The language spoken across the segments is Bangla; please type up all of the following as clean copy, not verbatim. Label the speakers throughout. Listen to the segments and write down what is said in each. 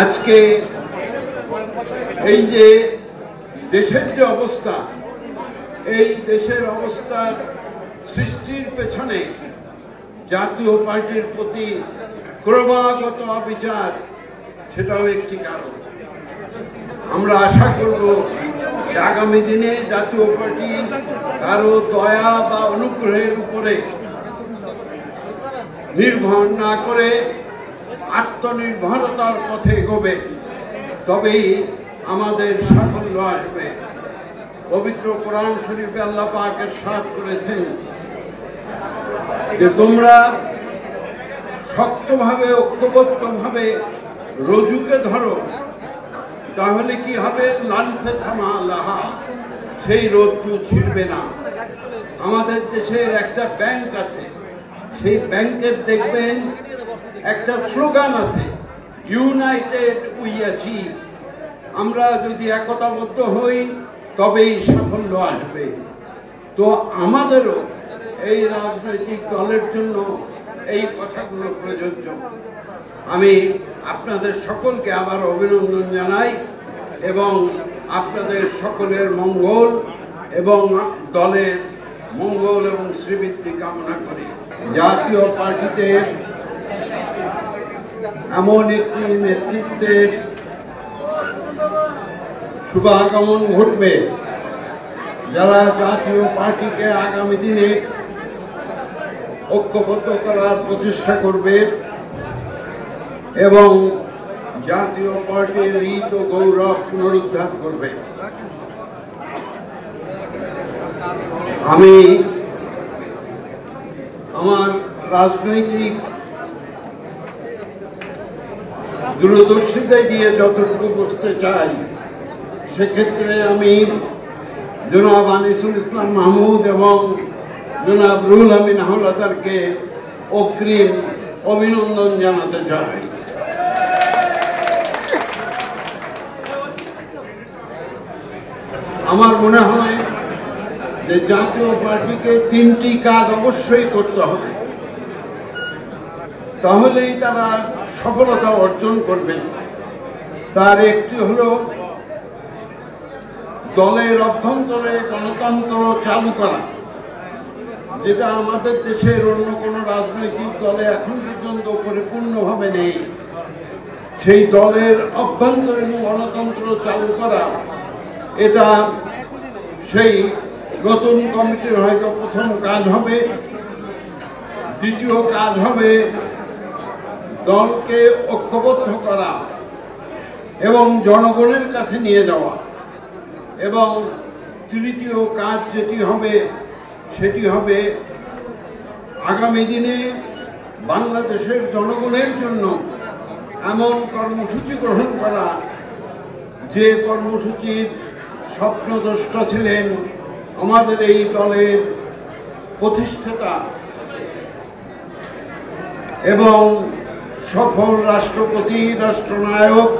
Speaker 1: আজকে এই যে দেশের যে অবস্থা, এই দেশের অবস্থার সৃষ্টির পেছনে জাতীয় পার্টির প্রতি ক্রমাগত অবিচার, সেটাও একটি কারণ। আমরা আশা করব যে আগামী দিনে জাতীয় পার্টি কারো দয়া বা অনুগ্রহের উপরে নির্ভর না করে আত্মনির্ভরতার পথে এগোবে, তবেই আমাদের সাফল্য আসবে। পবিত্র কোরআন শরীফে আল্লাহ পাক ইরশাদ করেছেন যে তোমরা শক্তভাবে ঐক্যবদ্ধভাবে রজ্জুকে ধরো, তাহলে কি হবে? লানফাসামা লাহা, সেই রজ্জু ছিঁড়বে না। আমাদের দেশের একটা ব্যাংক আছে, সেই ব্যাংকের দেখবেন একটা স্লোগান আছে, ইউনাইটেড উই অ্যাচিভ। আমরা যদি একতাবদ্ধ হই তবেই সাফল্য আসবে। তো আমাদেরও এই রাজনৈতিক দলের জন্য এই কথাগুলো প্রযোজ্য। আমি আপনাদের সকলকে আবার অভিনন্দন জানাই এবং আপনাদের সকলের মঙ্গল এবং দলের মঙ্গল এবং শ্রীবৃদ্ধি কামনা করি। জাতীয় পার্টিতে এমন একটি নেতৃত্বের শুভাগমন ঘটবে যারা জাতীয় পার্টিকে আগামী দিনে ঐক্যবদ্ধ করার প্রচেষ্টা করবে এবং জাতীয় পার্টির রীত ও গৌরব পুনরুদ্ধার করবে। আমি আমার রাজনৈতিক দূরদর্শিতা দিয়ে যতটুকু বলতে চাই, সেক্ষেত্রে আমি জনাব আনিসুল ইসলাম মাহমুদ এবং জনাব রুহুল আমিন হাওলাদারকে অগ্রিম অভিনন্দন জানাতে চাই। আমার মনে হয় যে জাতীয় পার্টিকে তিনটি কাজ অবশ্যই করতে হবে, তাহলেই তারা সফলতা অর্জন করবেন। তার একটি হলো দলের অভ্যন্তরে গণতন্ত্র চালু করা, যেটা আমাদের দেশের অন্য কোনো রাজনৈতিক দলে এখন পর্যন্ত পরিপূর্ণভাবে নেই। সেই দলের অভ্যন্তরীণ গণতন্ত্র চালু করা, এটা সেই নতুন কমিটির হয়তো প্রথম কাজ হবে। দ্বিতীয় কাজ হবে দলকে ঐক্যবদ্ধ করা এবং জনগণের কাছে নিয়ে যাওয়া। এবং তৃতীয় কাজ যেটি হবে সেটি হবে আগামী দিনে বাংলাদেশের জনগণের জন্য এমন কর্মসূচি গ্রহণ করা, যে কর্মসূচির স্বপ্নদ্রষ্টা ছিলেন আমাদের এই দলের প্রতিষ্ঠাতা এবং সফল রাষ্ট্রপতি, রাষ্ট্রনায়ক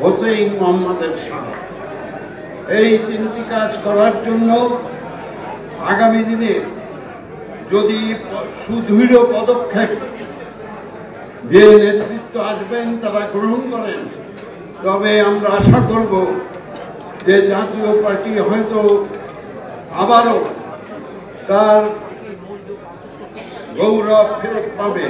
Speaker 1: হোসেইন মোহাম্মদ এরশাদ। এই তিনটি কাজ করার জন্য আগামী দিনে যদি সুদৃঢ় পদক্ষেপ যে নেতৃত্ব আসবেন তারা গ্রহণ করেন, তবে আমরা আশা করব যে জাতীয় পার্টি হয়তো আবারও তার গৌরব ফেরত পাবে।